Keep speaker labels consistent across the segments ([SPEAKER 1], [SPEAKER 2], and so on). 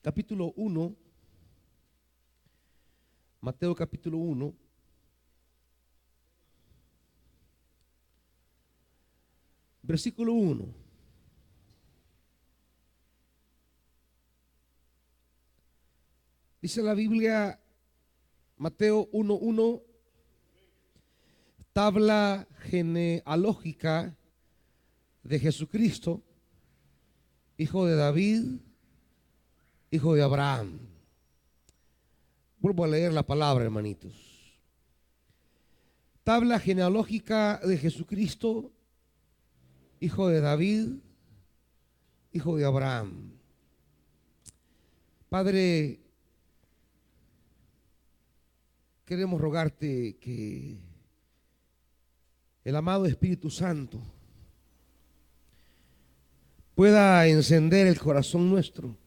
[SPEAKER 1] capítulo 1, Mateo capítulo 1, versículo 1. Dice la Biblia, Mateo 1:1, tabla genealógica de Jesucristo, hijo de David, hijo de Abraham. Vuelvo a leer la palabra, hermanitos. Tabla genealógica de Jesucristo, hijo de David, hijo de Abraham. Padre, queremos rogarte que el amado Espíritu Santo pueda encender el corazón nuestro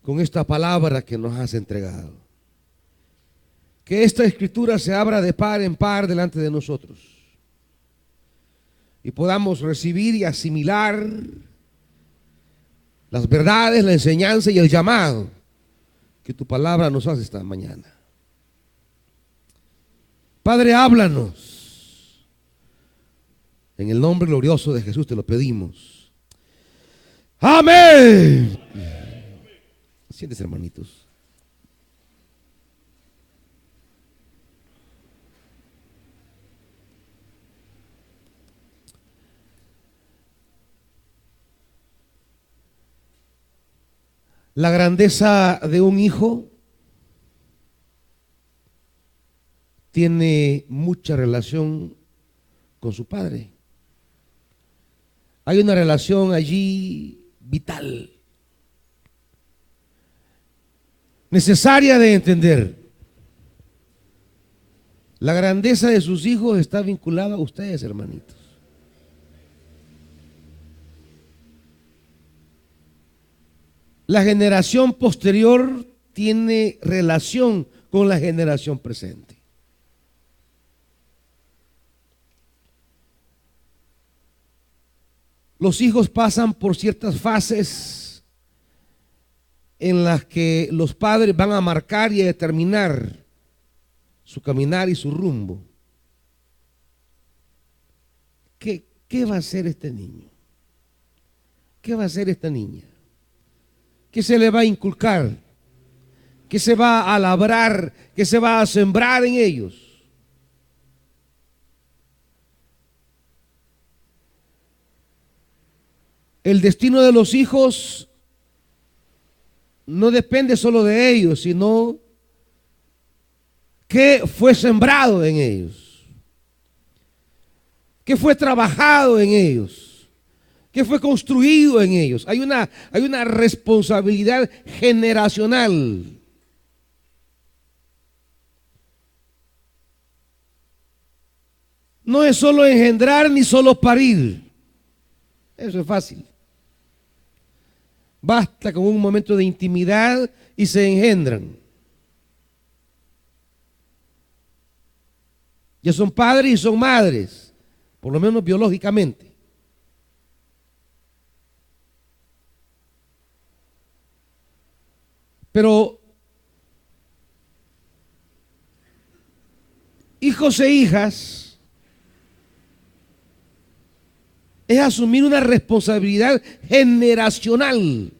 [SPEAKER 1] con esta palabra que nos has entregado. Que esta escritura se abra de par en par delante de nosotros y podamos recibir y asimilar las verdades, la enseñanza y el llamado que tu palabra nos hace esta mañana. Padre, háblanos. En el nombre glorioso de Jesús te lo pedimos. Amén. Siéntese, hermanitos. La grandeza de un hijo tiene mucha relación con su padre. Hay una relación allí vital, necesaria de entender. La grandeza de sus hijos está vinculada a ustedes, hermanitos. La generación posterior tiene relación con la generación presente. Los hijos pasan por ciertas fases en las que los padres van a marcar y a determinar su caminar y su rumbo. ¿Qué va a hacer este niño? ¿Qué va a hacer esta niña? ¿Qué se le va a inculcar? ¿Qué se va a labrar? ¿Qué se va a sembrar en ellos? El destino de los hijos no depende solo de ellos, sino qué fue sembrado en ellos, qué fue trabajado en ellos, qué fue construido en ellos. Hay una responsabilidad generacional. No es solo engendrar ni solo parir. Eso es fácil. Basta con un momento de intimidad y se engendran. Ya son padres y son madres, por lo menos biológicamente. Pero hijos e hijas es asumir una responsabilidad generacional.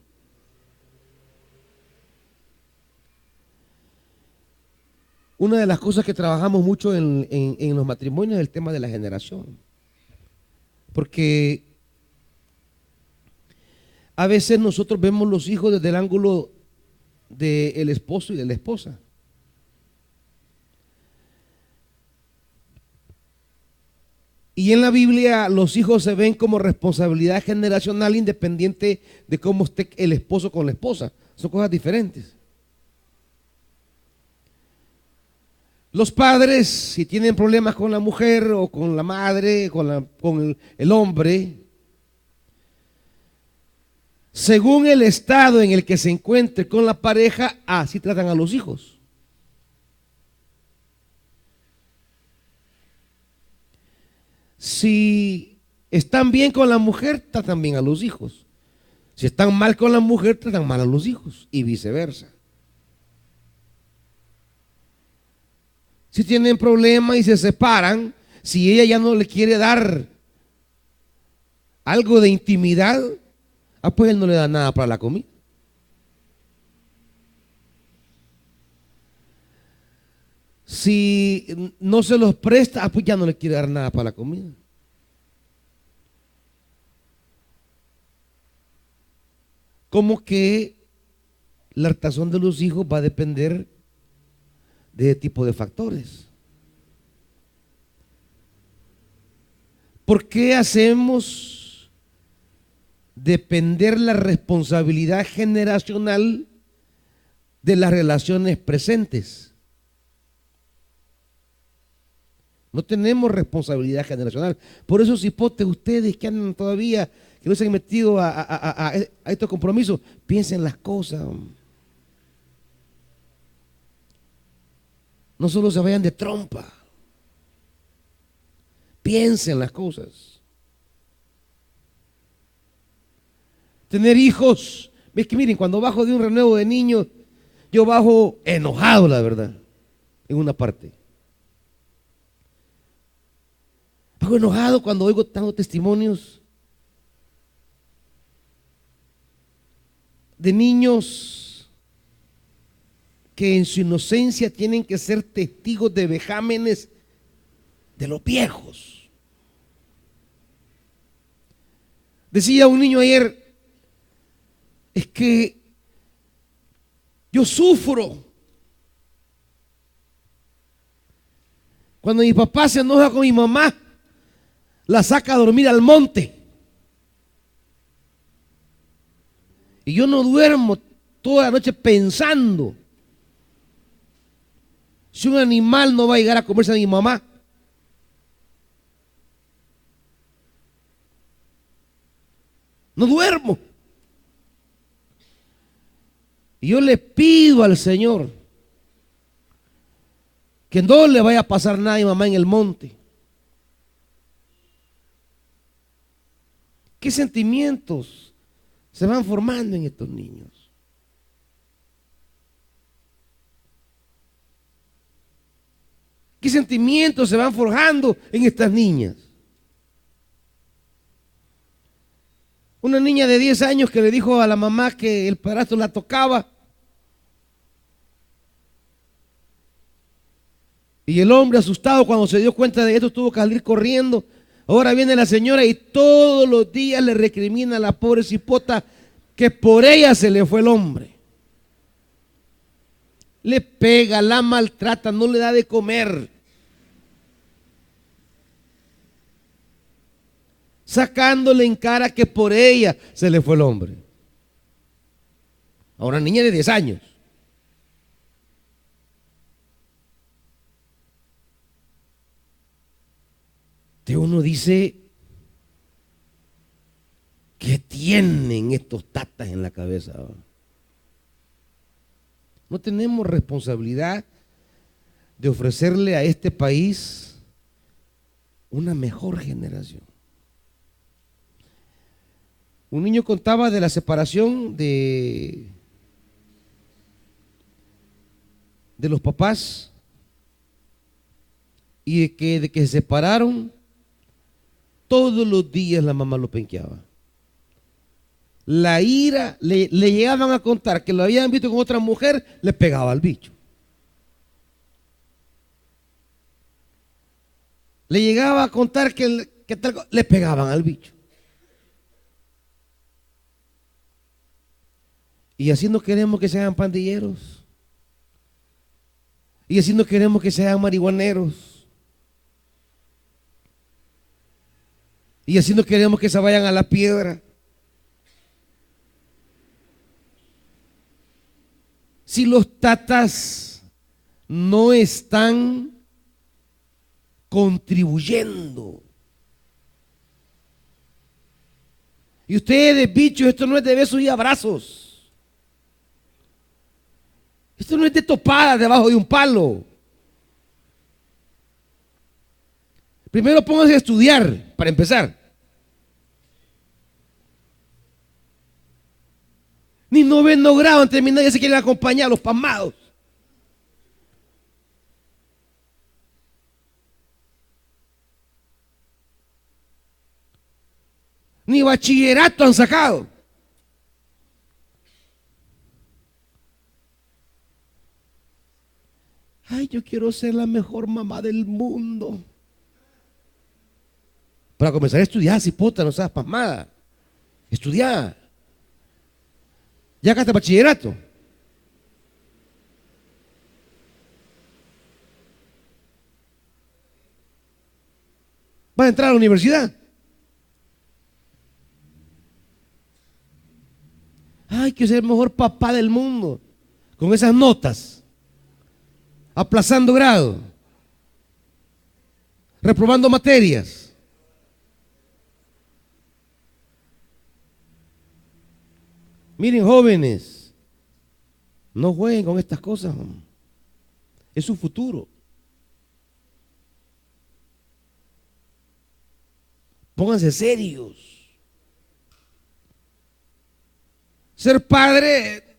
[SPEAKER 1] Una de las cosas que trabajamos mucho en los matrimonios es el tema de la generación. Porque a veces nosotros vemos los hijos desde el ángulo del esposo y de la esposa. Y en la Biblia los hijos se ven como responsabilidad generacional independiente de cómo esté el esposo con la esposa. Son cosas diferentes. Los padres, si tienen problemas con la mujer o con la madre, con el hombre, según el estado en el que se encuentre con la pareja, así tratan a los hijos. Si están bien con la mujer, tratan bien a los hijos. Si están mal con la mujer, tratan mal a los hijos y viceversa. Si tienen problemas y se separan, si ella ya no le quiere dar algo de intimidad, pues él no le da nada para la comida. Si no se los presta, pues ya no le quiere dar nada para la comida. Como que la hartazón de los hijos va a depender de ese tipo de factores. ¿Por qué hacemos depender la responsabilidad generacional de las relaciones presentes? No tenemos responsabilidad generacional. Por eso, cipotes, ustedes que andan todavía, que no se han metido a estos compromisos, piensen las cosas. No solo se vayan de trompa. Piensen las cosas. Tener hijos. Es que miren, cuando bajo de un renuevo de niños, yo bajo enojado, la verdad, en una parte. Bajo enojado cuando oigo tantos testimonios de niños que en su inocencia tienen que ser testigos de vejámenes de los viejos. Decía un niño ayer, es que yo sufro cuando mi papá se enoja con mi mamá, la saca a dormir al monte y yo no duermo toda la noche pensando si un animal no va a llegar a comerse a mi mamá. No duermo. Y yo le pido al Señor que no le vaya a pasar nada a mi mamá en el monte. ¿Qué sentimientos se van formando en estos niños? ¿Qué sentimientos se van forjando en estas niñas? Una niña de 10 años que le dijo a la mamá que el padrastro la tocaba. Y el hombre, asustado cuando se dio cuenta de esto, tuvo que salir corriendo. Ahora viene la señora y todos los días le recrimina a la pobre cipota que por ella se le fue el hombre. Le pega, la maltrata, no le da de comer. Sacándole en cara que por ella se le fue el hombre. A una niña de 10 años. Entonces uno dice, ¿qué tienen estos tatas en la cabeza? No tenemos responsabilidad de ofrecerle a este país una mejor generación. Un niño contaba de la separación de los papás y de que se separaron. Todos los días la mamá lo penqueaba. La ira, le llegaban a contar que lo habían visto con otra mujer, le pegaba al bicho. Le llegaba a contar que le pegaban al bicho. Y así no queremos que sean pandilleros. Y así no queremos que sean marihuaneros. Y así no queremos que se vayan a la piedra. Si los tatas no están contribuyendo. Y ustedes, bichos, esto no es de besos y abrazos. Esto no es de topadas debajo de un palo. Primero pónganse a estudiar, para empezar. Ni noveno grado han terminado, ya se quieren acompañar los pasmados. Ni bachillerato han sacado. Ay, yo quiero ser la mejor mamá del mundo. Para comenzar a estudiar, cipota, no seas pasmada. Estudiar. Ya acá está bachillerato. Va a entrar a la universidad. Ay, quiero ser el mejor papá del mundo. Con esas notas. Aplazando grado. Reprobando materias. Miren, jóvenes, no jueguen con estas cosas. Es su futuro. Pónganse serios. Ser padre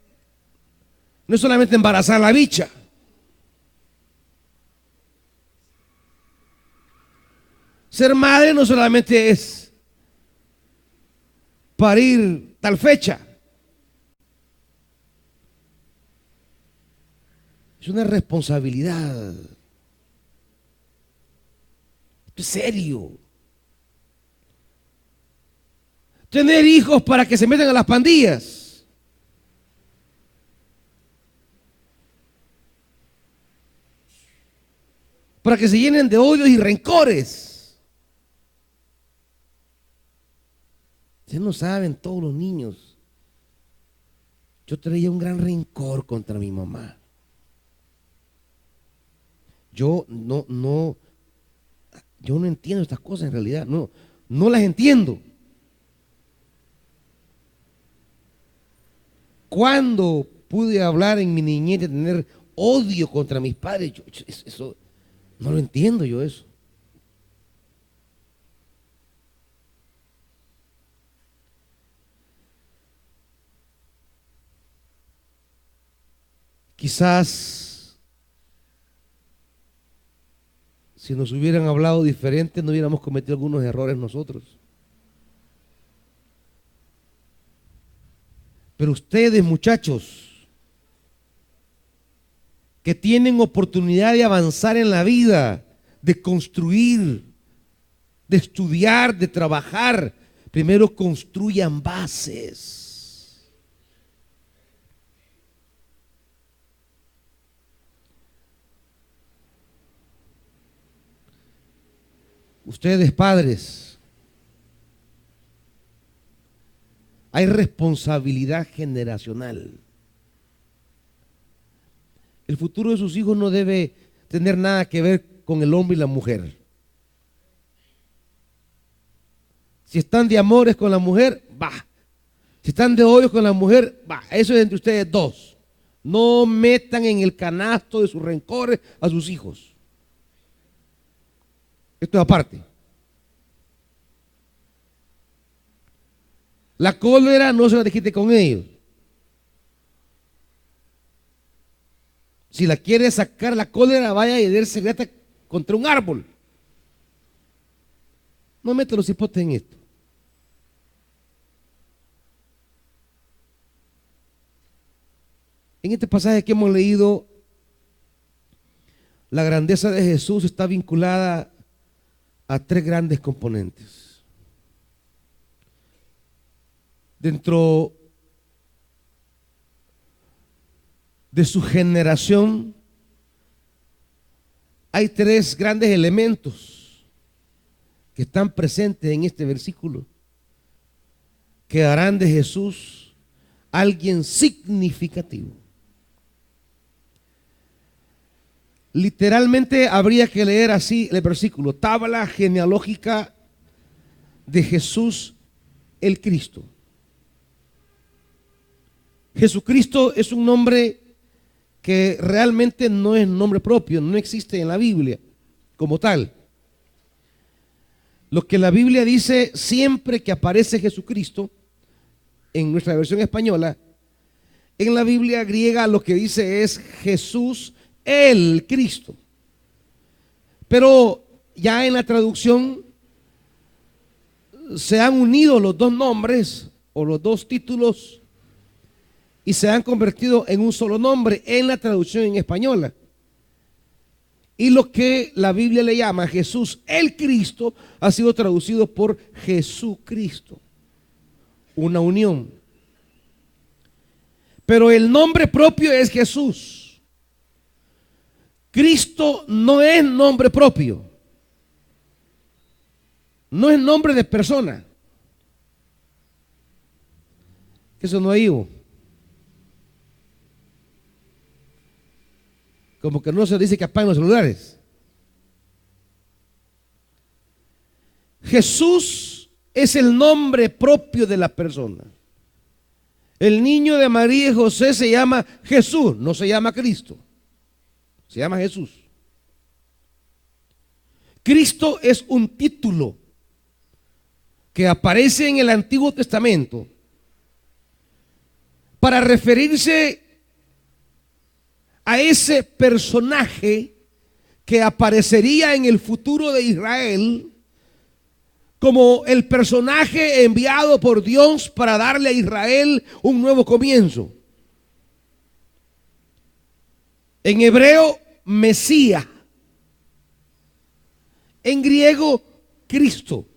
[SPEAKER 1] no es solamente embarazar a la bicha. Ser madre no solamente es parir tal fecha. Es una responsabilidad. Esto es serio. Tener hijos para que se metan a las pandillas. Para que se llenen de odios y rencores. Ustedes no saben, todos los niños. Yo traía un gran rencor contra mi mamá. Yo no entiendo estas cosas en realidad, no las entiendo. ¿Cuándo pude hablar en mi niñez de tener odio contra mis padres? Eso no lo entiendo yo eso. Quizás si nos hubieran hablado diferente, no hubiéramos cometido algunos errores nosotros. Pero ustedes, muchachos, que tienen oportunidad de avanzar en la vida, de construir, de estudiar, de trabajar, primero construyan bases. Ustedes, padres, hay responsabilidad generacional. El futuro de sus hijos no debe tener nada que ver con el hombre y la mujer. Si están de amores con la mujer, va. Si están de odios con la mujer, va. Eso es entre ustedes dos. No metan en el canasto de sus rencores a sus hijos. Esto es aparte. La cólera no se la desquite con ellos. Si la quiere sacar la cólera, vaya y dése grata contra un árbol. No meta los hipotes en esto. En este pasaje que hemos leído, la grandeza de Jesús está vinculada a tres grandes componentes. Dentro de su generación hay tres grandes elementos que están presentes en este versículo que harán de Jesús alguien significativo. Literalmente habría que leer así el versículo: tabla genealógica de Jesús el Cristo. Jesucristo es un nombre que realmente no es nombre propio, no existe en la Biblia como tal. Lo que la Biblia dice siempre que aparece Jesucristo, en nuestra versión española, En la Biblia griega lo que dice es Jesús el Cristo. Pero ya en la traducción se han unido los dos nombres o los dos títulos y se han convertido en un solo nombre en la traducción en española. Y lo que la Biblia le llama Jesús el Cristo ha sido traducido por Jesucristo. Una unión. Pero el nombre propio es Jesús. Cristo no es nombre propio. No es nombre de persona. Eso no hay. Como que no se dice que apaguen los celulares. Jesús es el nombre propio de la persona. El niño de María y José se llama Jesús, no se llama Cristo. Se llama Jesús. Cristo es un título que aparece en el Antiguo Testamento para referirse a ese personaje que aparecería en el futuro de Israel como el personaje enviado por Dios para darle a Israel un nuevo comienzo. En hebreo, Mesías. En griego, Cristo.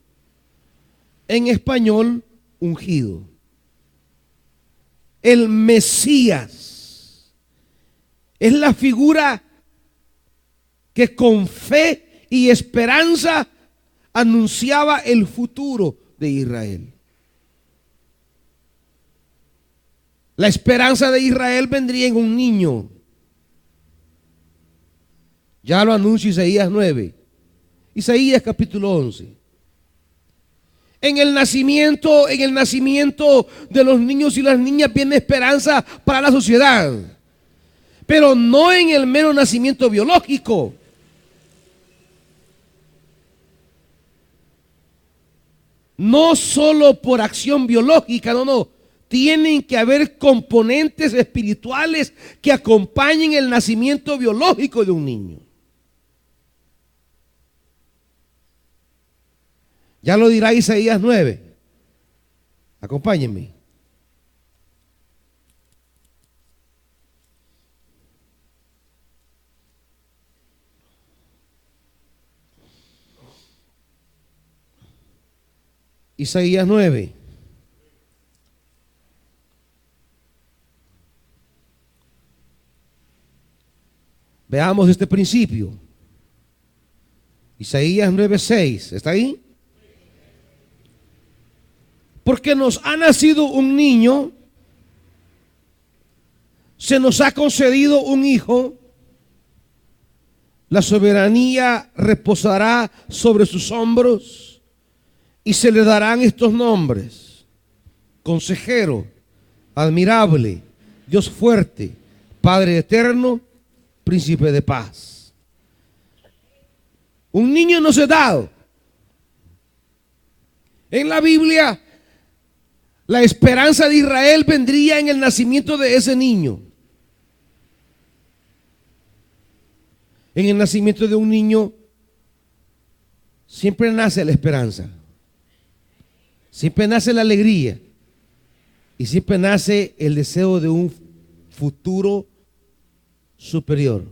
[SPEAKER 1] En español, ungido. El Mesías es la figura que con fe y esperanza anunciaba el futuro de Israel. La esperanza de Israel vendría en un niño. Ya lo anuncia Isaías 9. Isaías capítulo 11. En el nacimiento de los niños y las niñas viene esperanza para la sociedad. Pero no en el mero nacimiento biológico. No solo por acción biológica, no. Tienen que haber componentes espirituales que acompañen el nacimiento biológico de un niño. Ya lo dirá Isaías 9. Acompáñenme. Isaías 9. Veamos este principio. Isaías 9:6. ¿Está ahí? Porque nos ha nacido un niño, se nos ha concedido un hijo, la soberanía reposará sobre sus hombros y se le darán estos nombres: Consejero, Admirable, Dios fuerte, Padre eterno, Príncipe de paz. Un niño nos es dado. En la Biblia, la esperanza de Israel vendría en el nacimiento de ese niño. En el nacimiento de un niño siempre nace la esperanza, siempre nace la alegría y siempre nace el deseo de un futuro superior.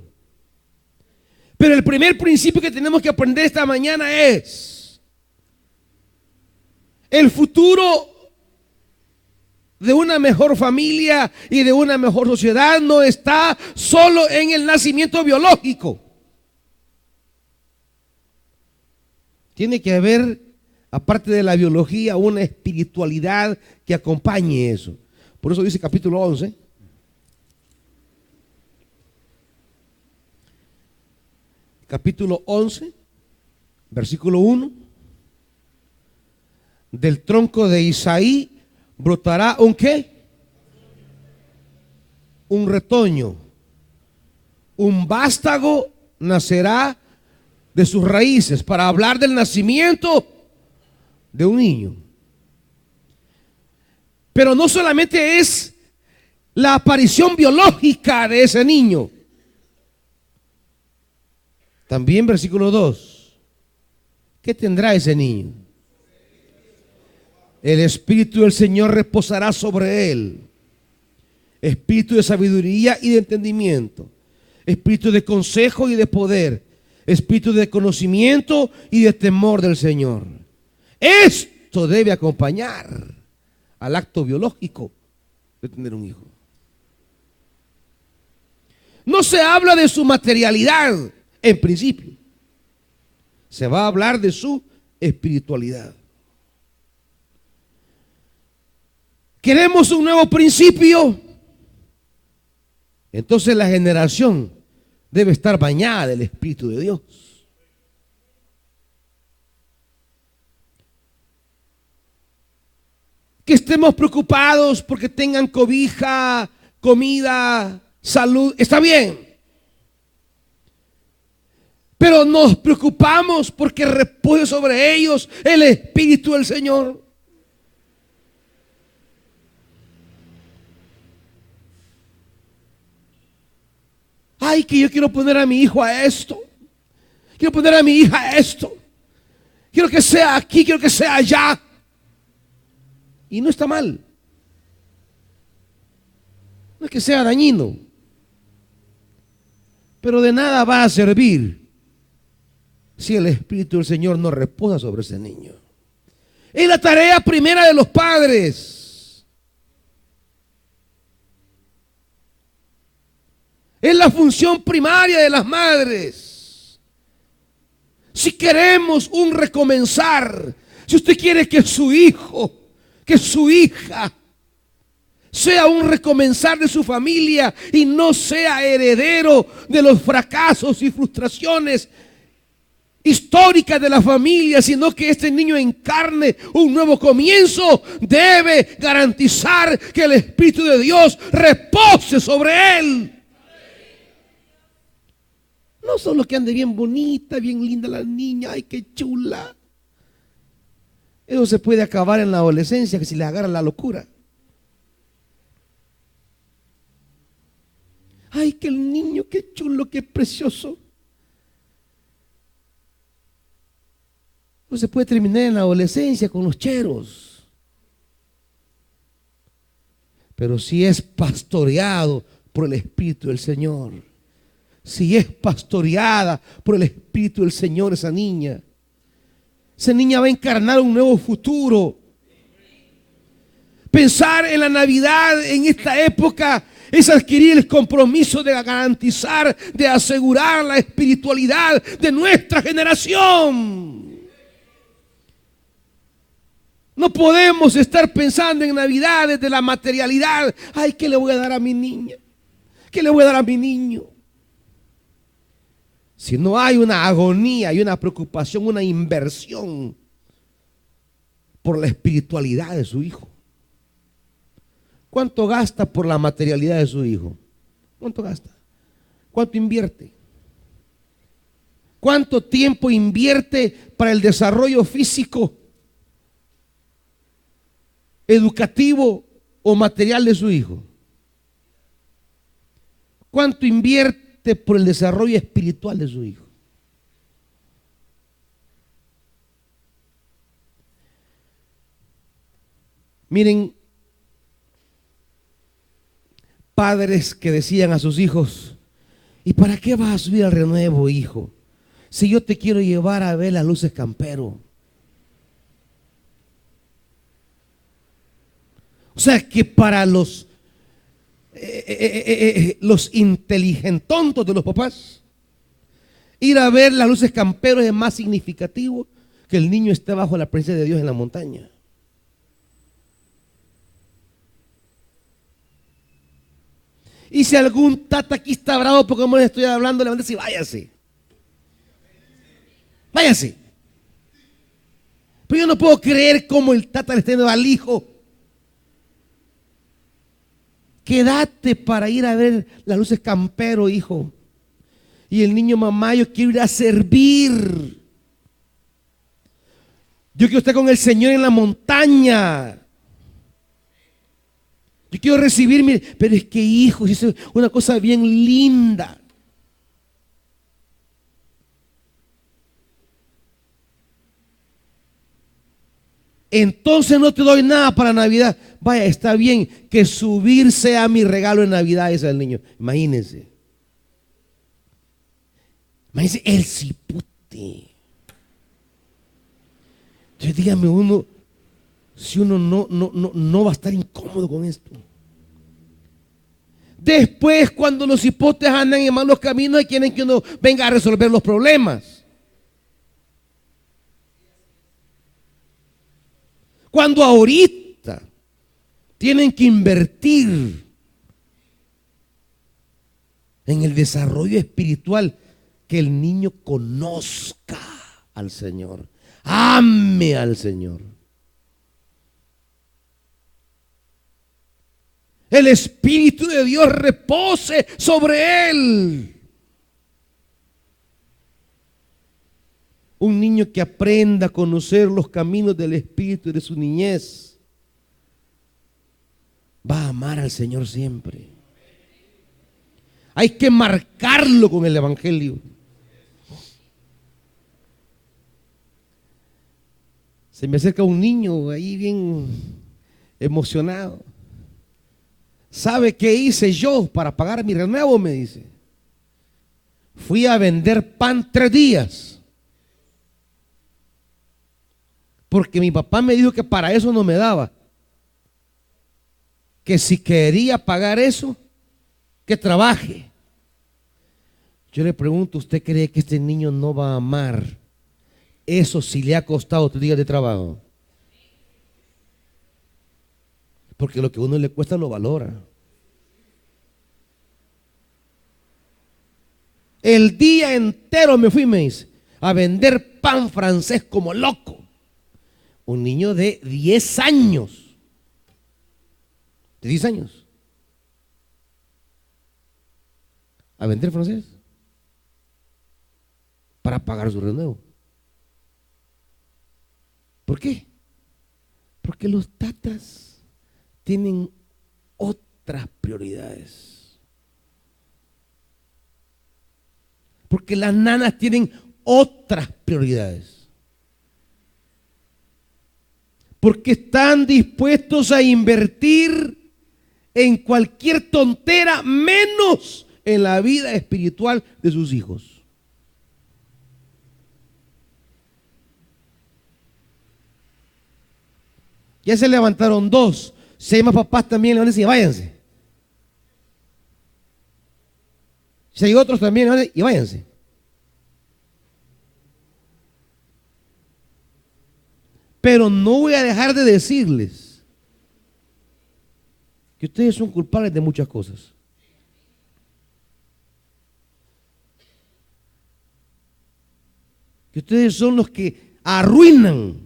[SPEAKER 1] Pero el primer principio que tenemos que aprender esta mañana es: el futuro de una mejor familia y de una mejor sociedad no está solo en el nacimiento biológico. Tiene que haber, aparte de la biología, una espiritualidad que acompañe eso. Por eso dice capítulo 11. Capítulo 11, versículo 1. Del tronco de Isaí brotará un ¿qué? Un retoño. Un vástago nacerá de sus raíces, para hablar del nacimiento de un niño. Pero no solamente es la aparición biológica de ese niño. También versículo 2. ¿Qué tendrá ese niño? El Espíritu del Señor reposará sobre él. Espíritu de sabiduría y de entendimiento. Espíritu de consejo y de poder. Espíritu de conocimiento y de temor del Señor. Esto debe acompañar al acto biológico de tener un hijo. No se habla de su materialidad en principio. Se va a hablar de su espiritualidad. ¿Queremos un nuevo principio? Entonces la generación debe estar bañada del Espíritu de Dios. Que estemos preocupados porque tengan cobija, comida, salud, está bien. Pero nos preocupamos porque repose sobre ellos el Espíritu del Señor. Ay, que yo quiero poner a mi hijo a esto. Quiero poner a mi hija a esto. Quiero que sea aquí, quiero que sea allá. Y no está mal. No es que sea dañino. Pero de nada va a servir si el Espíritu del Señor no reposa sobre ese niño. Es la tarea primera de los padres. Es la función primaria de las madres. Si queremos un recomenzar, si usted quiere que su hijo, que su hija sea un recomenzar de su familia y no sea heredero de los fracasos y frustraciones históricas de la familia, sino que este niño encarne un nuevo comienzo, debe garantizar que el Espíritu de Dios repose sobre él. No solo que ande bien bonita, bien linda la niña, ay qué chula. Eso se puede acabar en la adolescencia, que si le agarra la locura. Ay, que el niño, qué chulo, qué precioso. No se puede terminar en la adolescencia con los cheros. Pero si es pastoreado por el Espíritu del Señor, si es pastoreada por el Espíritu del Señor esa niña va a encarnar un nuevo futuro. Pensar en la Navidad en esta época es adquirir el compromiso de garantizar, de asegurar la espiritualidad de nuestra generación. No podemos estar pensando en Navidad desde la materialidad. Ay, ¿qué le voy a dar a mi niña? ¿Qué le voy a dar a mi niño? Si no hay una agonía, hay una preocupación, una inversión por la espiritualidad de su hijo. ¿Cuánto gasta por la materialidad de su hijo? ¿Cuánto gasta? ¿Cuánto invierte? ¿Cuánto tiempo invierte para el desarrollo físico, educativo o material de su hijo? ¿Cuánto invierte por el desarrollo espiritual de su hijo? Miren, padres que decían a sus hijos: ¿y para qué vas a subir al renuevo, hijo? Si yo te quiero llevar a ver las luces campero. O sea que para los inteligentontos de los papás, ir a ver las luces camperos es más significativo que el niño esté bajo la presencia de Dios en la montaña. Y si algún tata aquí está bravo porque no le estoy hablando, levántese y váyase. Váyase. Pero yo no puedo creer cómo el tata le está diciendo al hijo: quédate para ir a ver las luces campero, hijo. Y el niño: mamá, yo quiero ir a servir. Yo quiero estar con el Señor en la montaña. Yo Yo quiero recibir, mire, pero es que hijo, es una cosa bien linda. Entonces no te doy nada para Navidad. Vaya, está bien que subir sea mi regalo en Navidad, ese es el niño. Imagínense. Imagínense el cipote. Entonces dígame uno, si uno no va a estar incómodo con esto. Después, cuando los cipotes andan en malos caminos, quieren que uno venga a resolver los problemas. Cuando ahorita tienen que invertir en el desarrollo espiritual, que el niño conozca al Señor, ame al Señor. El Espíritu de Dios repose sobre él. Un niño que aprenda a conocer los caminos del Espíritu de su niñez va a amar al Señor siempre. Hay que marcarlo con el Evangelio. Se me acerca un niño ahí bien emocionado. ¿Sabe qué hice yo para pagar mi renuevo? Me dice. Fui a vender pan 3 días. Porque mi papá me dijo que para eso no me daba. Que si quería pagar eso, que trabaje. Yo le pregunto, ¿usted cree que este niño no va a amar eso si le ha costado 3 días de trabajo? Porque lo que a uno le cuesta lo valora. El día entero me fui, me dice, a vender pan francés como loco. Un niño de 10 años. De 10 años. A vender francés. Para pagar su renuevo. ¿Por qué? Porque los tatas tienen otras prioridades. Porque las nanas tienen otras prioridades. Porque están dispuestos a invertir en cualquier tontera, menos en la vida espiritual de sus hijos. Ya se levantaron 2. Si hay más papás también, levántense y váyanse. Si hay otros también, levántense y váyanse. Pero no voy a dejar de decirles que ustedes son culpables de muchas cosas. Que ustedes son los que arruinan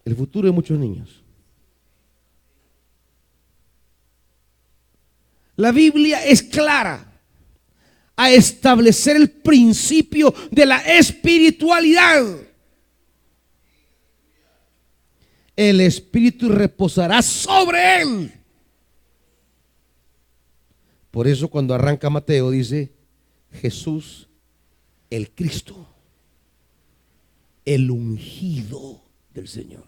[SPEAKER 1] el futuro de muchos niños. La Biblia es clara a establecer el principio de la espiritualidad. El Espíritu reposará sobre él. Por eso cuando arranca Mateo dice Jesús el Cristo, el ungido del Señor.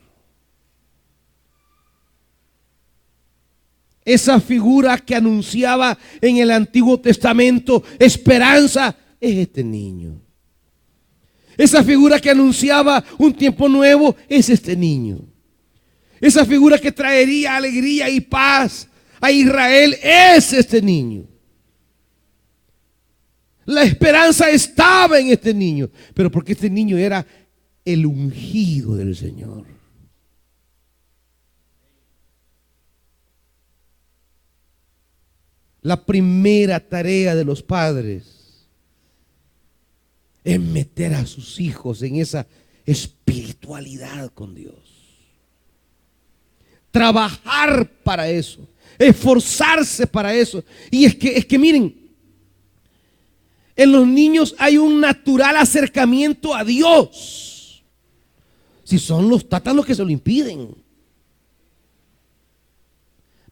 [SPEAKER 1] Esa figura que anunciaba en el Antiguo Testamento esperanza es este niño. Esa figura que anunciaba un tiempo nuevo es este niño. Esa figura que traería alegría y paz a Israel es este niño. La esperanza estaba en este niño, pero porque este niño era el ungido del Señor. La primera tarea de los padres es meter a sus hijos en esa espiritualidad con Dios. Trabajar para eso, esforzarse para eso. Y es que miren, en los niños hay un natural acercamiento a Dios. Si son los tatas los que se lo impiden.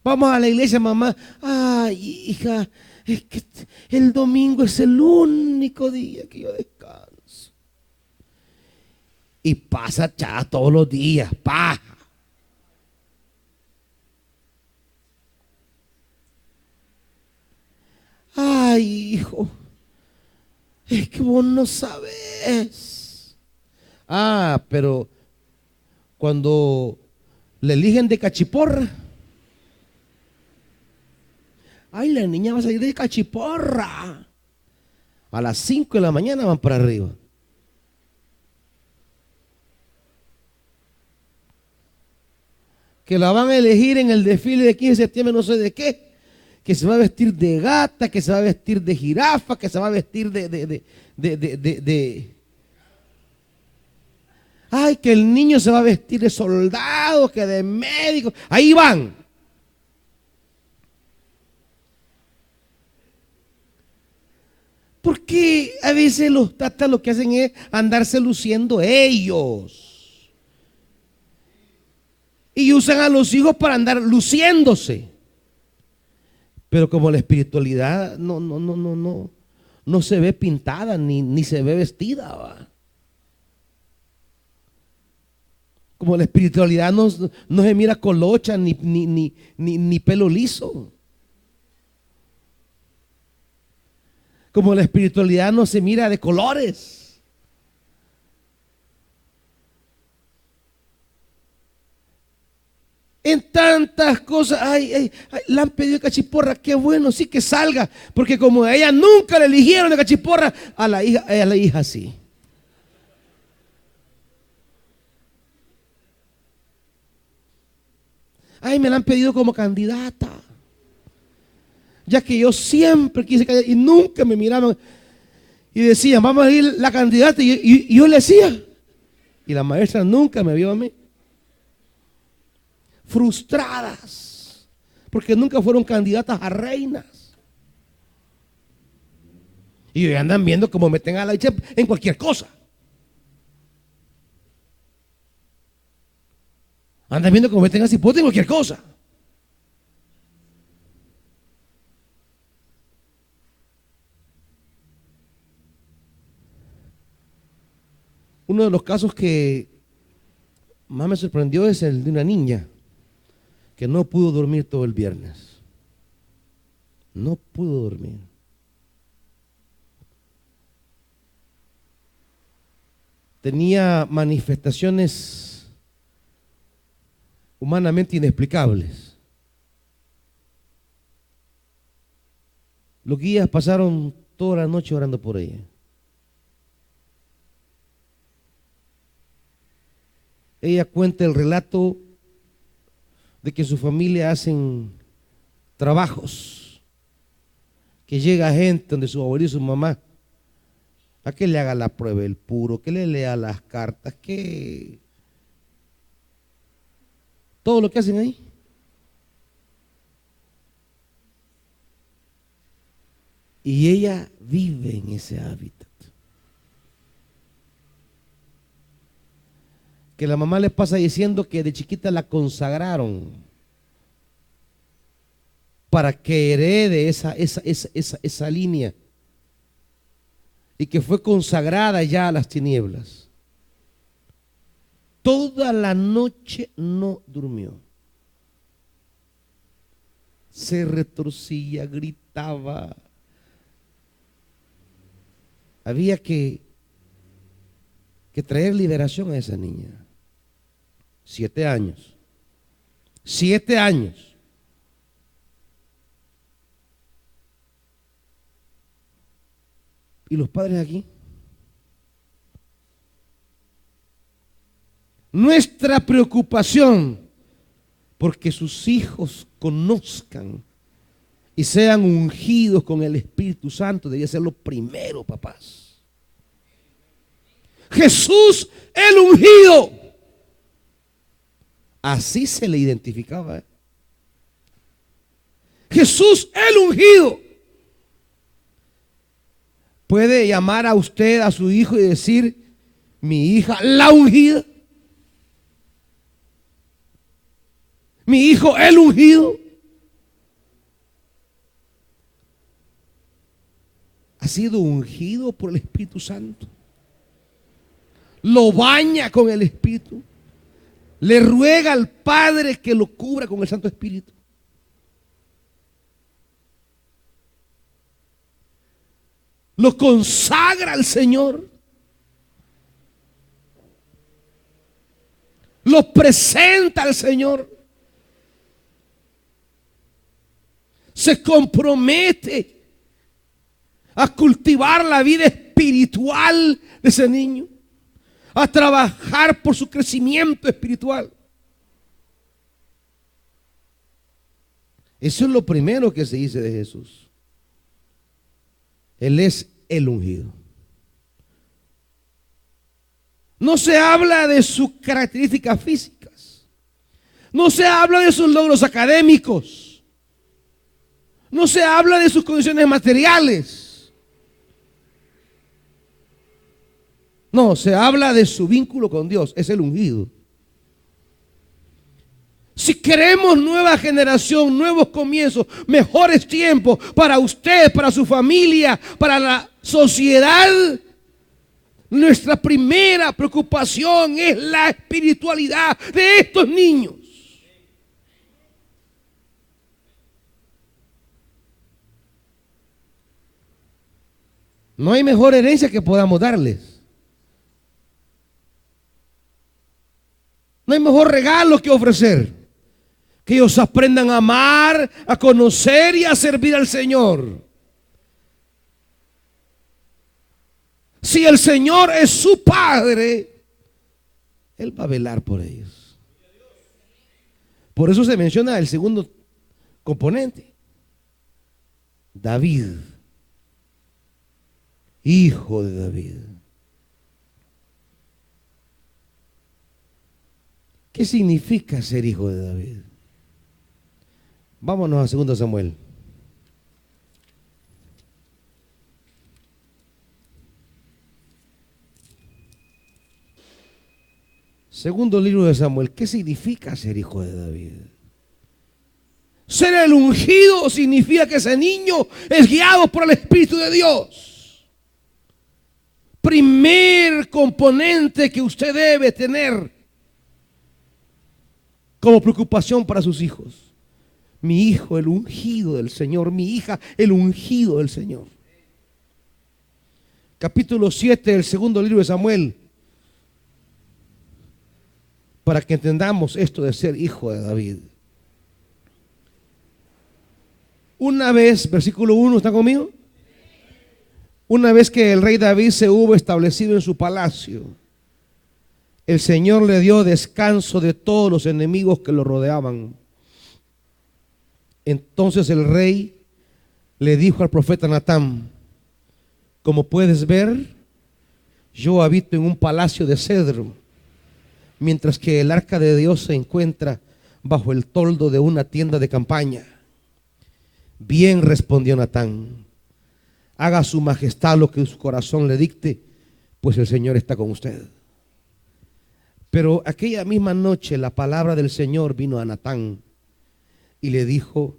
[SPEAKER 1] Vamos a la iglesia, mamá. Ay, hija, es que el domingo es el único día que yo descanso. Y pasa ya todos los días, paja. Ay, hijo, es que vos no sabes. Ah, pero cuando le eligen de cachiporra, ay, la niña va a salir de cachiporra. A las 5 de la mañana van para arriba. Que la van a elegir en el desfile de 15 de septiembre, no sé de qué. Que se va a vestir de gata, que se va a vestir de jirafa, que se va a vestir de. Ay, que el niño se va a vestir de soldado, que de médico. Ahí van. Porque a veces los tatas lo que hacen es andarse luciendo ellos. Y usan a los hijos para andar luciéndose. Pero como la espiritualidad no se ve pintada ni se ve vestida, ¿va? Como la espiritualidad no se mira colocha ni pelo liso. Como la espiritualidad no se mira de colores. En tantas cosas, ay, le han pedido cachiporra, qué bueno, sí que salga, porque como a ella nunca le eligieron de cachiporra, a la hija sí. Ay, me la han pedido como candidata, ya que yo siempre quise callar y nunca me miraron y decían, vamos a ir la candidata, y yo le decía, y la maestra nunca me vio a mí. Frustradas, porque nunca fueron candidatas a reinas. Y hoy andan viendo cómo meten a la leche en cualquier cosa. Andan viendo cómo meten a cipote en cualquier cosa. Uno de los casos que más me sorprendió es el de una niña que no pudo dormir todo el viernes. No pudo dormir. Tenía manifestaciones humanamente inexplicables. Los guías pasaron toda la noche orando por ella. Ella cuenta el relato de que su familia hacen trabajos, que llega gente donde su abuelo y su mamá a que le haga la prueba del puro, que le lea las cartas, que todo lo que hacen ahí. Y ella vive en ese hábitat. Que la mamá le pasa diciendo que de chiquita la consagraron para que herede esa línea y que fue consagrada ya a las tinieblas. Toda la noche no durmió. Se retorcía, gritaba. Había que traer liberación a esa niña. 7 años. 7 años. ¿Y los padres aquí? Nuestra preocupación porque sus hijos conozcan y sean ungidos con el Espíritu Santo debía ser lo primero, papás. Jesús el ungido. Así se le identificaba. Jesús el ungido. Puede llamar a usted, a su hijo y decir, mi hija la ungida. Mi hijo el ungido. ha sido ungido por el Espíritu Santo. Lo baña con el Espíritu. Le ruega al Padre que lo cubra con el Santo Espíritu. Lo consagra al Señor. Lo presenta al Señor. Se compromete a cultivar la vida espiritual de ese niño, a trabajar por su crecimiento espiritual. Eso es lo primero que se dice de Jesús. Él es el ungido. No se habla de sus características físicas. No se habla de sus logros académicos. No se habla de sus condiciones materiales. No, se habla de su vínculo con Dios. Es el ungido. Si queremos nueva generación, nuevos comienzos, mejores tiempos para usted, para su familia, para la sociedad, nuestra primera preocupación es la espiritualidad de estos niños. No hay mejor herencia que podamos darles. No hay mejor regalo que ofrecer. Que ellos aprendan a amar, a conocer y a servir al Señor. Si el Señor es su Padre, Él va a velar por ellos. Por eso se menciona el segundo componente. David, hijo de David. ¿Qué significa ser hijo de David? Vámonos a 2 Samuel. Segundo libro de Samuel. ¿Qué significa ser hijo de David? Ser el ungido significa que ese niño es guiado por el Espíritu de Dios. Primer componente que usted debe tener como preocupación para sus hijos. Mi hijo, el ungido del Señor. Mi hija, el ungido del Señor. Capítulo 7 del segundo libro de Samuel. Para que entendamos esto de ser hijo de David. Una vez, versículo 1, ¿está conmigo? Una vez que el rey David se hubo establecido en su palacio, el Señor le dio descanso de todos los enemigos que lo rodeaban. Entonces el rey le dijo al profeta Natán: como puedes ver, yo habito en un palacio de cedro, mientras que el arca de Dios se encuentra bajo el toldo de una tienda de campaña. Bien, respondió Natán, haga su majestad lo que su corazón le dicte, pues el Señor está con usted. Pero aquella misma noche la palabra del Señor vino a Natán y le dijo: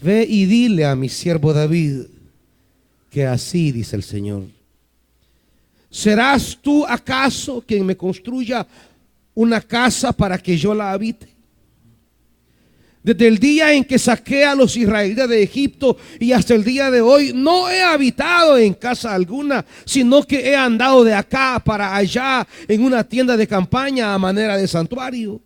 [SPEAKER 1] ve y dile a mi siervo David que así dice el Señor: ¿serás tú acaso quien me construya una casa para que yo la habite? Desde el día en que saqué a los israelitas de Egipto y hasta el día de hoy no he habitado en casa alguna, sino que he andado de acá para allá en una tienda de campaña a manera de santuario.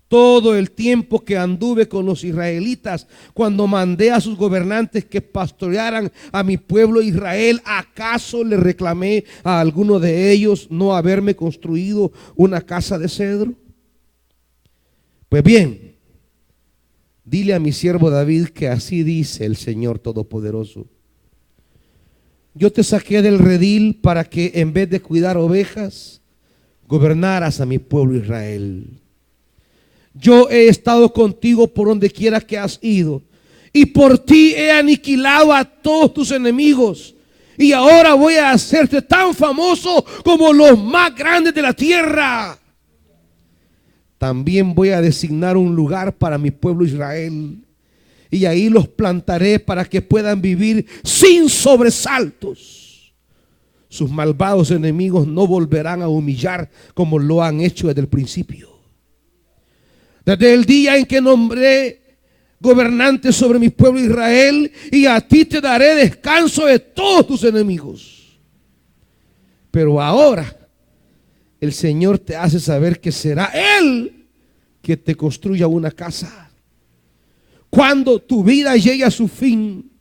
[SPEAKER 1] Todo el tiempo que anduve con los israelitas, cuando mandé a sus gobernantes que pastorearan a mi pueblo Israel, ¿acaso le reclamé a alguno de ellos no haberme construido una casa de cedro? Pues bien, dile a mi siervo David que así dice el Señor Todopoderoso: yo te saqué del redil para que en vez de cuidar ovejas, gobernaras a mi pueblo Israel. Yo he estado contigo por donde quiera que has ido, y por ti he aniquilado a todos tus enemigos. Y ahora voy a hacerte tan famoso como los más grandes de la tierra. También voy a designar un lugar para mi pueblo Israel, y ahí los plantaré para que puedan vivir sin sobresaltos. Sus malvados enemigos no volverán a humillar como lo han hecho desde el principio. Desde el día en que nombré gobernante sobre mi pueblo Israel, y a ti te daré descanso de todos tus enemigos. Pero ahora el Señor te hace saber que será Él que te construya una casa. Cuando tu vida llegue a su fin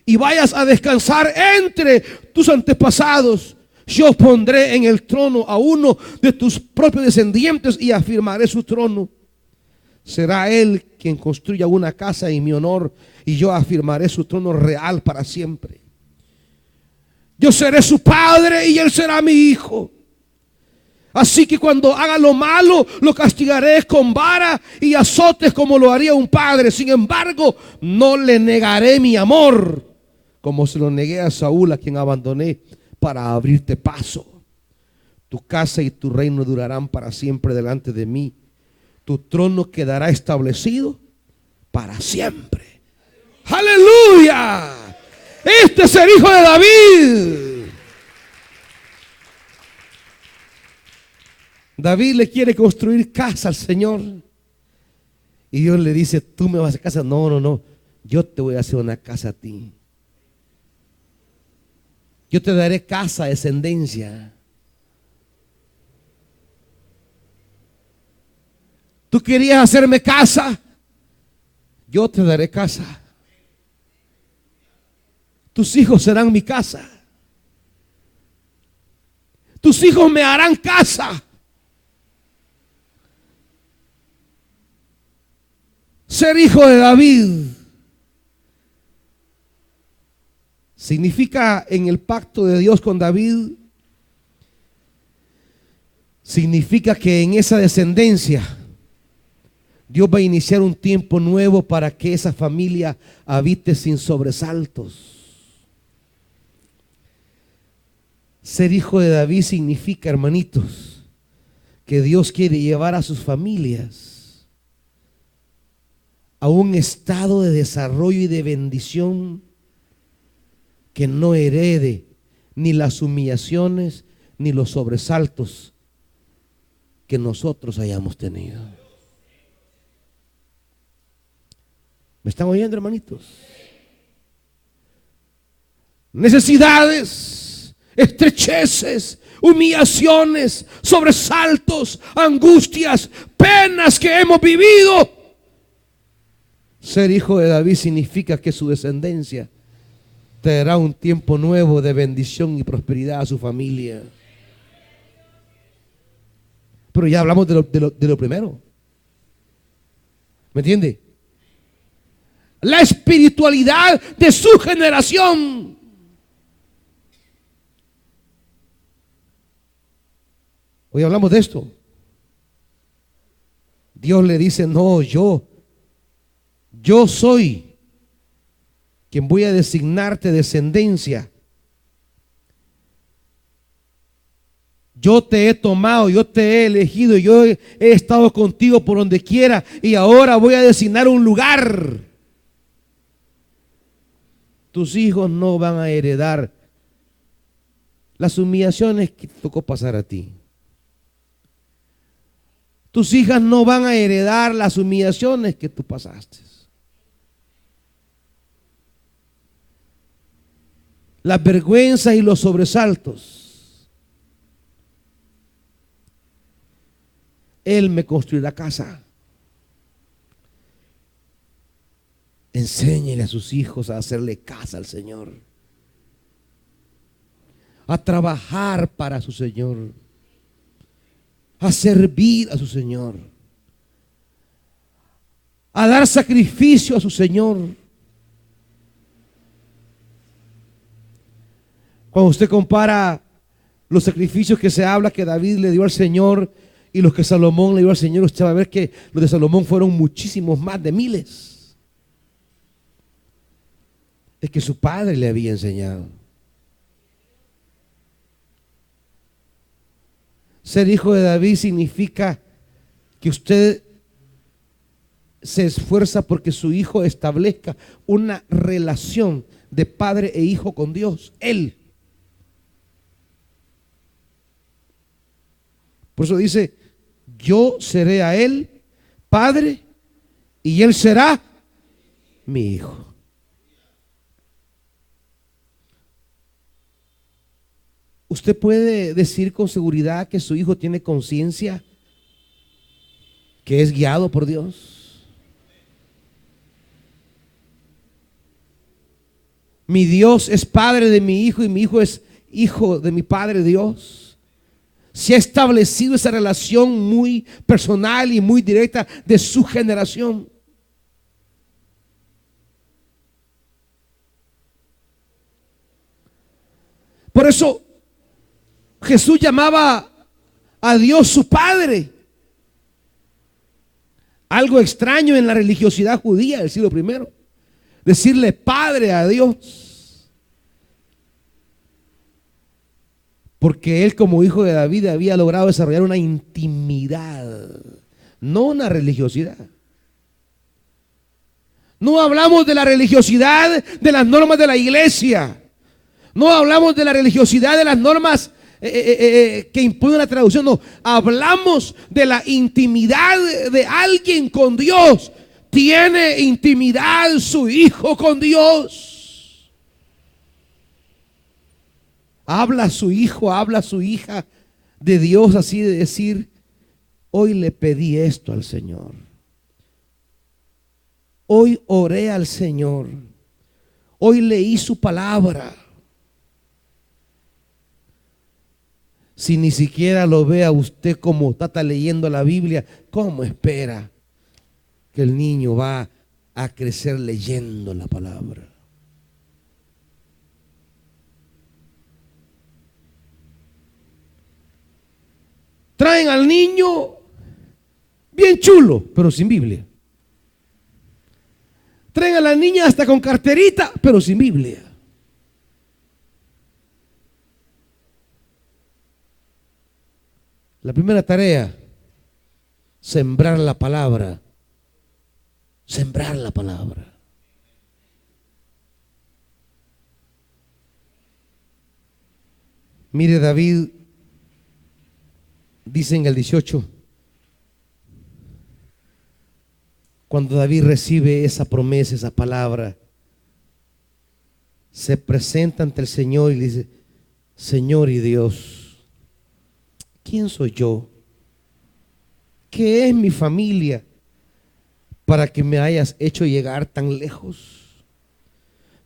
[SPEAKER 1] y vayas a descansar entre tus antepasados, yo pondré en el trono a uno de tus propios descendientes y afirmaré su trono. Será Él quien construya una casa en mi honor, y yo afirmaré su trono real para siempre. Yo seré su padre y Él será mi hijo. Así que cuando haga lo malo, lo castigaré con vara y azotes como lo haría un padre. Sin embargo, no le negaré mi amor, como se lo negué a Saúl, a quien abandoné para abrirte paso. Tu casa y tu reino durarán para siempre delante de mí. Tu trono quedará establecido para siempre. ¡Aleluya! Este es el hijo de David. David le quiere construir casa al Señor. Y Dios le dice: tú me vas a hacer casa. No. Yo te voy a hacer una casa a ti. Yo te daré casa, descendencia. Tú querías hacerme casa, yo te daré casa. Tus hijos serán mi casa. Tus hijos me harán casa. Ser hijo de David significa, en el pacto de Dios con David, significa que en esa descendencia Dios va a iniciar un tiempo nuevo para que esa familia habite sin sobresaltos. Ser hijo de David significa, hermanitos, que Dios quiere llevar a sus familias a un estado de desarrollo y de bendición que no herede ni las humillaciones ni los sobresaltos que nosotros hayamos tenido. ¿Me están oyendo, hermanitos? Necesidades, estrecheces, humillaciones, sobresaltos, angustias, penas que hemos vivido. Ser hijo de David significa que su descendencia traerá un tiempo nuevo de bendición y prosperidad a su familia. Pero ya hablamos de lo primero. ¿Me entiende? La espiritualidad de su generación. Hoy hablamos de esto. Dios le dice: no, yo soy quien voy a designarte descendencia. Yo te he tomado, yo te he elegido, yo he estado contigo por donde quiera, y ahora voy a designar un lugar. Tus hijos no van a heredar las humillaciones que te tocó pasar a ti. Tus hijas no van a heredar las humillaciones que tú pasaste. Las vergüenzas y los sobresaltos. Él me construirá casa. Enséñele a sus hijos a hacerle casa al Señor, a trabajar para su Señor, a servir a su Señor, a dar sacrificio a su Señor. Cuando usted compara los sacrificios que se habla que David le dio al Señor y los que Salomón le dio al Señor, usted va a ver que los de Salomón fueron muchísimos más, de miles. Es que su padre le había enseñado. Ser hijo de David significa que usted se esfuerza porque su hijo establezca una relación de padre e hijo con Dios. Él. Por eso dice, yo seré a él padre y él será mi hijo. ¿Usted puede decir con seguridad que su hijo tiene conciencia, que es guiado por Dios? Mi Dios es padre de mi hijo y mi hijo es hijo de mi padre Dios. Se ha establecido esa relación muy personal y muy directa de su generación. Por eso Jesús llamaba a Dios su Padre. Algo extraño en la religiosidad judía del siglo I. Decirle Padre a Dios. Porque él, como hijo de David, había logrado desarrollar una intimidad, no una religiosidad. No hablamos de la religiosidad de las normas de la iglesia. No hablamos de la religiosidad de las normas que impone la traducción. No, hablamos de la intimidad de alguien con Dios. Tiene intimidad su hijo con Dios. Habla su hijo, habla su hija de Dios, así de decir, hoy le pedí esto al Señor. Hoy oré al Señor. Hoy leí su palabra. Si ni siquiera lo ve a usted como está leyendo la Biblia, ¿cómo espera que el niño va a crecer leyendo la palabra? Traen al niño bien chulo, pero sin Biblia. Traen a la niña hasta con carterita, pero sin Biblia. La primera tarea, sembrar la palabra. Sembrar la palabra. Mire, David dice en el 18, cuando David recibe esa promesa, esa palabra, se presenta ante el Señor y dice, Señor y Dios, ¿quién soy yo? ¿Qué es mi familia para que me hayas hecho llegar tan lejos?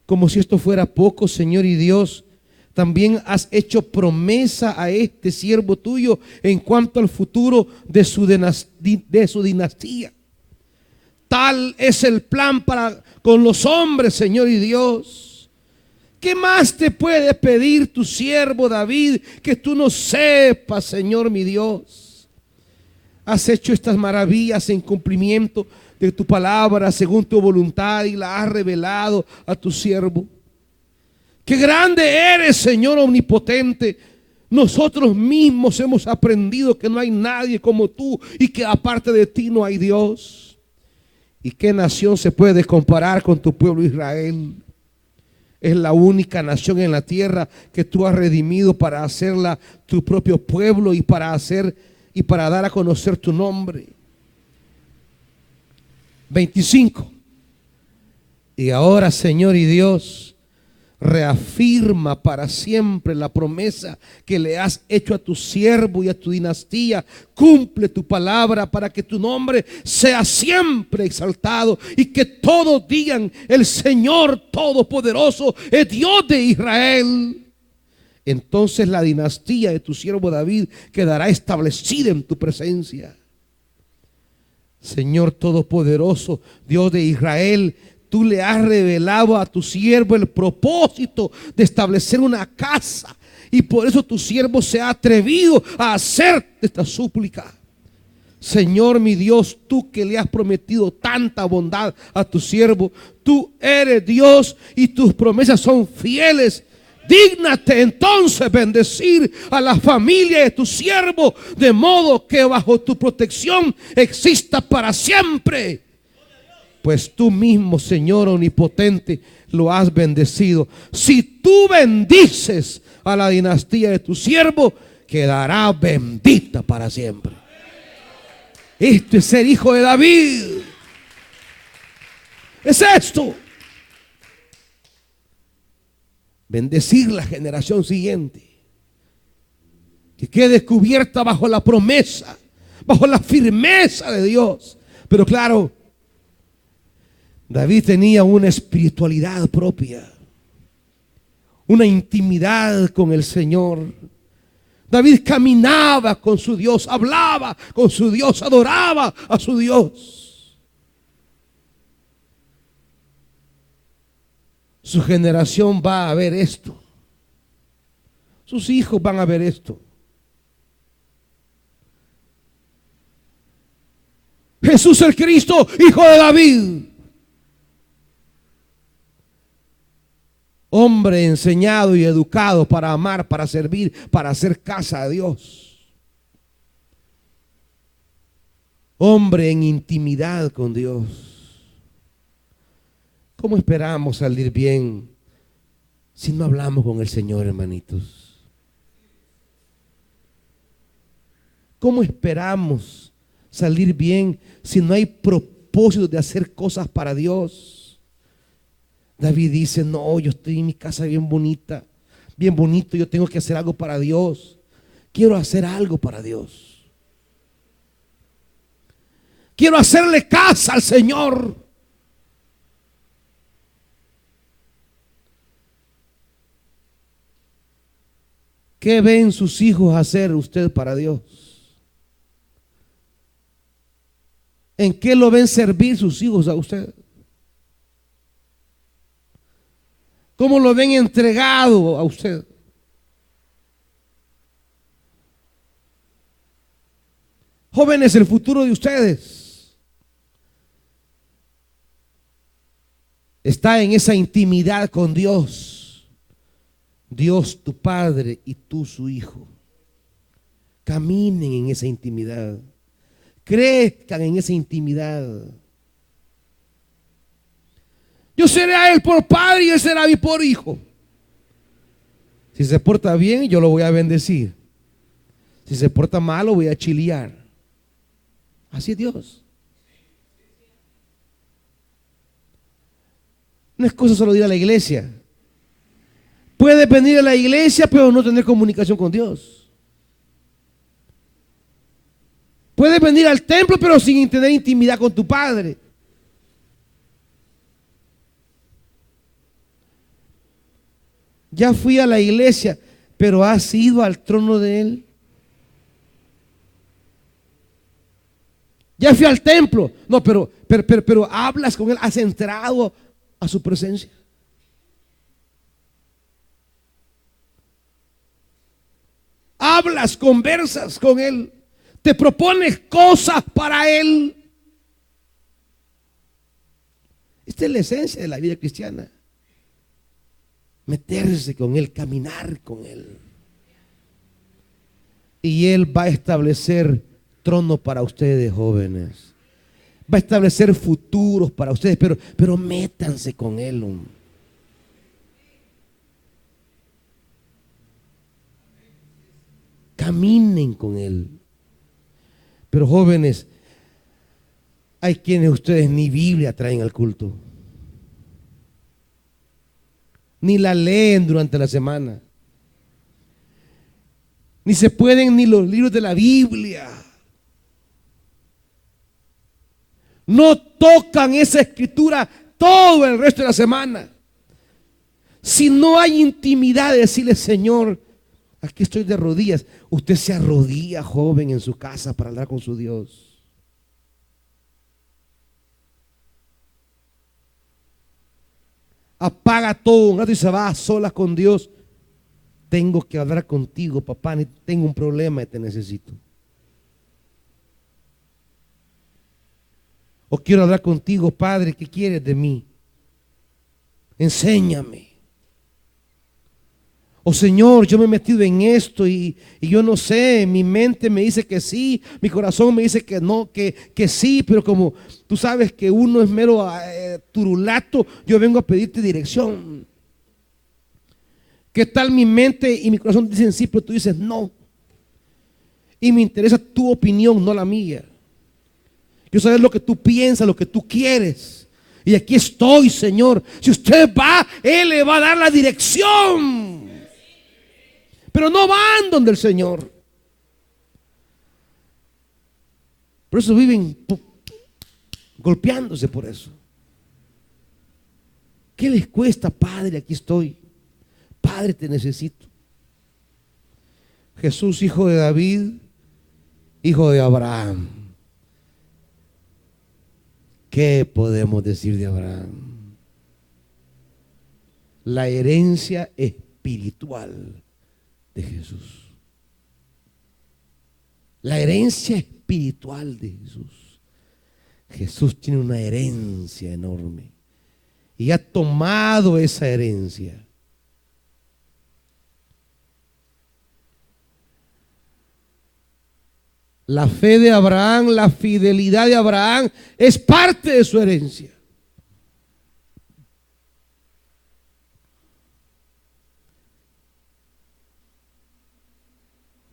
[SPEAKER 1] Como si esto fuera poco, Señor y Dios, también has hecho promesa a este siervo tuyo en cuanto al futuro de su dinastía. Tal es el plan para con los hombres, Señor y Dios. ¿Qué más te puede pedir tu siervo David que tú no sepas, Señor mi Dios? Has hecho estas maravillas en cumplimiento de tu palabra según tu voluntad y la has revelado a tu siervo. Qué grande eres, Señor omnipotente. Nosotros mismos hemos aprendido que no hay nadie como tú y que aparte de ti no hay Dios. ¿Y qué nación se puede comparar con tu pueblo Israel? Es la única nación en la tierra que tú has redimido para hacerla tu propio pueblo y para dar a conocer tu nombre. 25. Y ahora, Señor y Dios, reafirma para siempre la promesa que le has hecho a tu siervo y a tu dinastía. Cumple tu palabra para que tu nombre sea siempre exaltado y que todos digan: el Señor Todopoderoso es Dios de Israel. Entonces la dinastía de tu siervo David quedará establecida en tu presencia. Señor Todopoderoso, Dios de Israel, tú le has revelado a tu siervo el propósito de establecer una casa, y por eso tu siervo se ha atrevido a hacer esta súplica. Señor mi Dios, tú que le has prometido tanta bondad a tu siervo, tú eres Dios y tus promesas son fieles. Dígnate entonces bendecir a la familia de tu siervo, de modo que bajo tu protección exista para siempre. pues tú mismo, Señor omnipotente, lo has bendecido. Si tú bendices a la dinastía de tu siervo, quedará bendita para siempre. Esto es ser hijo de David. Es esto. Bendecir la generación siguiente, que quede cubierta bajo la promesa, bajo la firmeza de Dios. Pero claro, David tenía una espiritualidad propia, una intimidad con el Señor. David caminaba con su Dios, hablaba con su Dios, adoraba a su Dios. Su generación va a ver esto. Sus hijos van a ver esto. Jesús el Cristo, hijo de David. Hombre enseñado y educado para amar, para servir, para hacer casa a Dios. Hombre en intimidad con Dios. ¿Cómo esperamos salir bien si no hablamos con el Señor, hermanitos? ¿Cómo esperamos salir bien si no hay propósito de hacer cosas para Dios? David dice: no, yo estoy en mi casa bien bonita, bien bonito, yo tengo que hacer algo para Dios. Quiero hacer algo para Dios. Quiero hacerle casa al Señor. ¿Qué ven sus hijos hacer usted para Dios? ¿En qué lo ven servir sus hijos a usted? ¿Cómo lo ven entregado a usted? Jóvenes, el futuro de ustedes está en esa intimidad con Dios. Dios tu Padre y tú su Hijo. Caminen en esa intimidad. Crezcan en esa intimidad. Yo seré a Él por padre y Él será a mí por hijo. Si se porta bien, yo lo voy a bendecir. Si se porta mal, lo voy a chilear. Así es Dios. No es cosa solo de ir a la iglesia. Puedes venir a la iglesia pero no tener comunicación con Dios. Puedes venir al templo pero sin tener intimidad con tu Padre. Ya fui a la iglesia, pero ¿has ido al trono de Él? Ya fui al templo. No, pero hablas con Él, has entrado a su presencia. Hablas, conversas con Él, te propones cosas para Él. Esta es la esencia de la vida cristiana. Meterse con Él, caminar con Él. Y Él va a establecer trono para ustedes, jóvenes. Va a establecer futuros para ustedes, pero métanse con Él. Caminen con Él. Pero jóvenes, hay quienes ustedes ni Biblia traen al culto, ni la leen durante la semana, ni se pueden ni los libros de la Biblia. No tocan esa escritura todo el resto de la semana. Si no hay intimidad de decirle: Señor, aquí estoy de rodillas. Usted se arrodilla, joven, en su casa para hablar con su Dios. Apaga todo un rato y se va a solas con Dios. Tengo que hablar contigo, papá. Tengo un problema y te necesito. O quiero hablar contigo, Padre. ¿Qué quieres de mí? Enséñame. O Señor, yo me he metido en esto y yo no sé, mi mente me dice que sí, mi corazón me dice que no, que sí, pero como tú sabes que uno es mero turulato, yo vengo a pedirte dirección. ¿Qué tal mi mente y mi corazón dicen sí, pero tú dices no? Y me interesa tu opinión, no la mía. Yo sé lo que tú piensas, lo que tú quieres. Y aquí estoy, Señor. Si usted va, Él le va a dar la dirección. Pero no van donde el Señor. Por eso viven golpeándose por eso. ¿Qué les cuesta, Padre? Aquí estoy. Padre, te necesito. Jesús, hijo de David, hijo de Abraham. ¿Qué podemos decir de Abraham? La herencia espiritual de Jesús. La herencia espiritual de Jesús. Jesús tiene una herencia enorme y ha tomado esa herencia. La fe de Abraham, la fidelidad de Abraham es parte de su herencia.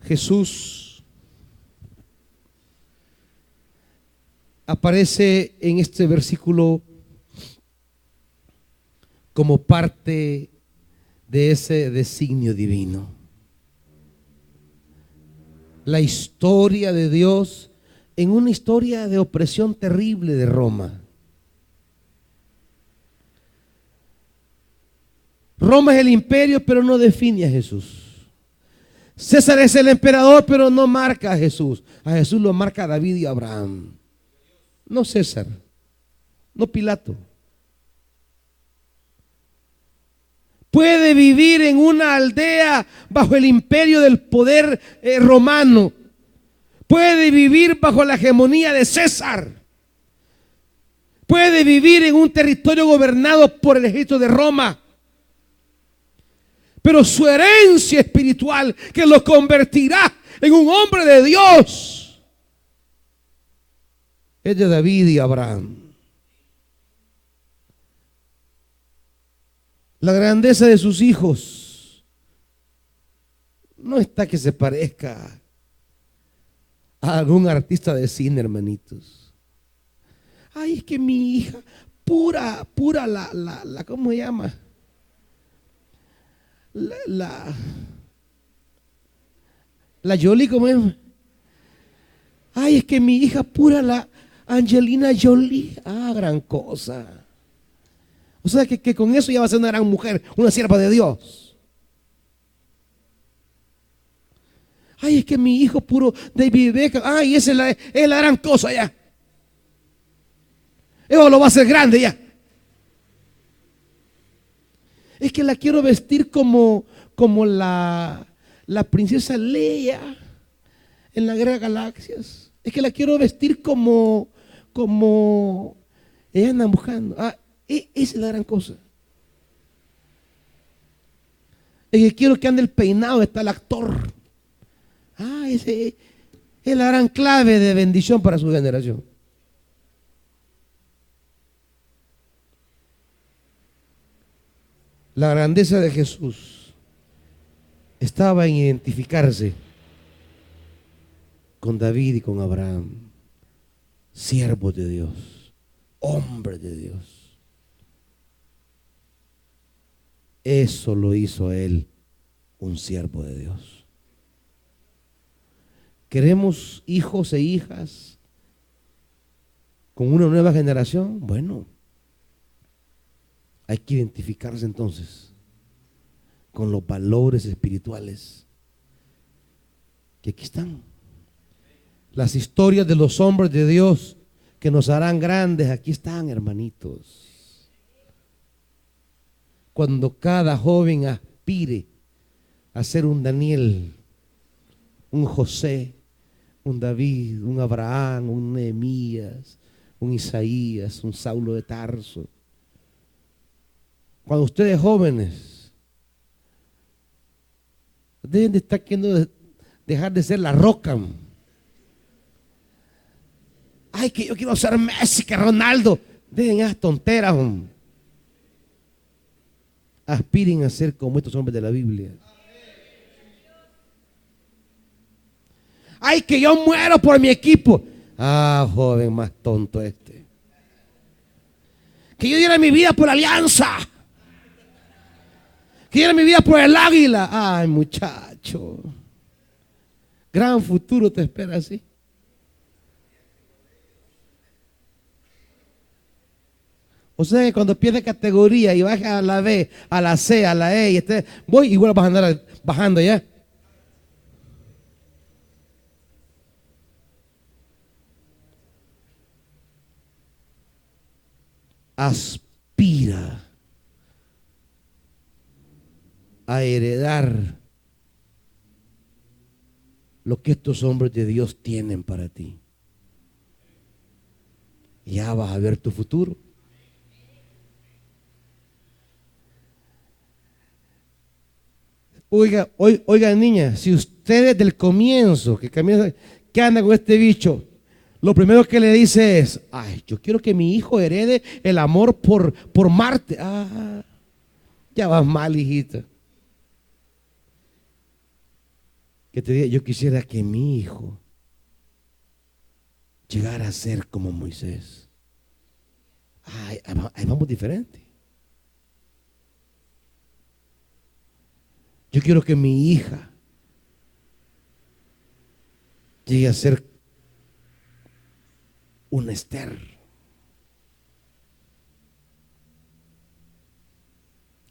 [SPEAKER 1] Jesús aparece en este versículo como parte de ese designio divino. La historia de Dios en una historia de opresión terrible de Roma. Roma es el imperio, pero no define a Jesús. César es el emperador, pero no marca a Jesús. A Jesús lo marca David y Abraham. No César, no Pilato. Puede vivir en una aldea bajo el imperio del poder romano. Puede vivir bajo la hegemonía de César. Puede vivir en un territorio gobernado por el ejército de Roma. Pero su herencia espiritual, que lo convertirá en un hombre de Dios, es de David y Abraham. La grandeza de sus hijos no está que se parezca a algún artista de cine, hermanitos. Ay, es que mi hija, pura ¿cómo se llama? La Jolie, ¿cómo es? Ay, es que mi hija pura, la Angelina Jolie. Ah, gran cosa. O sea que con eso ya va a ser una gran mujer, una sierva de Dios. Ay, es que mi hijo puro David Beckham. Ay, esa es la gran cosa ya. Eso lo va a hacer grande ya. Es que la quiero vestir como la princesa Leia en la Guerra de Galaxias. Es que la quiero vestir como ella anda buscando. Esa es la gran cosa. Es que quiero que ande el peinado, está el actor. Ese es la gran clave de bendición para su generación. La grandeza de Jesús estaba en identificarse con David y con Abraham, siervos de Dios, hombres de Dios. Eso lo hizo a él un siervo de Dios. ¿Queremos hijos e hijas con una nueva generación? Bueno, hay que identificarse entonces con los valores espirituales que aquí están. Las historias de los hombres de Dios que nos harán grandes, aquí están, hermanitos. Cuando cada joven aspire a ser un Daniel, un José, un David, un Abraham, un Nehemías, un Isaías, un Saulo de Tarso. Cuando ustedes jóvenes Deben de estar queriendo dejar de ser la roca. Ay, que yo quiero ser Messi, que Ronaldo. Dejen esas tonteras. Aspiren a ser como estos hombres de la Biblia. Ay, que yo muero por mi equipo. Ah, joven más tonto este. Que yo diera mi vida por la Alianza. Que diera mi vida por el Águila. Ay, muchacho. Gran futuro te espera así. O sea que cuando pierde categoría y baja a la B, a la C, a la E, y voy y vuelvo a andar bajando ya. Aspira a heredar lo que estos hombres de Dios tienen para ti. Ya vas a ver tu futuro. Oiga, niña, si usted desde el comienzo, que anda con este bicho, lo primero que le dice es, ay, yo quiero que mi hijo herede el amor por Marte. Ah, ya vas mal, hijita. Que te diga, yo quisiera que mi hijo llegara a ser como Moisés. Ay, ahí vamos diferente. Yo quiero que mi hija llegue a ser una Esther.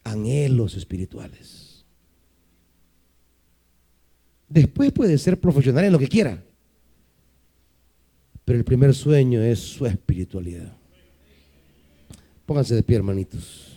[SPEAKER 1] Anhelos espirituales. Después puede ser profesional en lo que quiera. Pero el primer sueño es su espiritualidad. Pónganse de pie, hermanitos.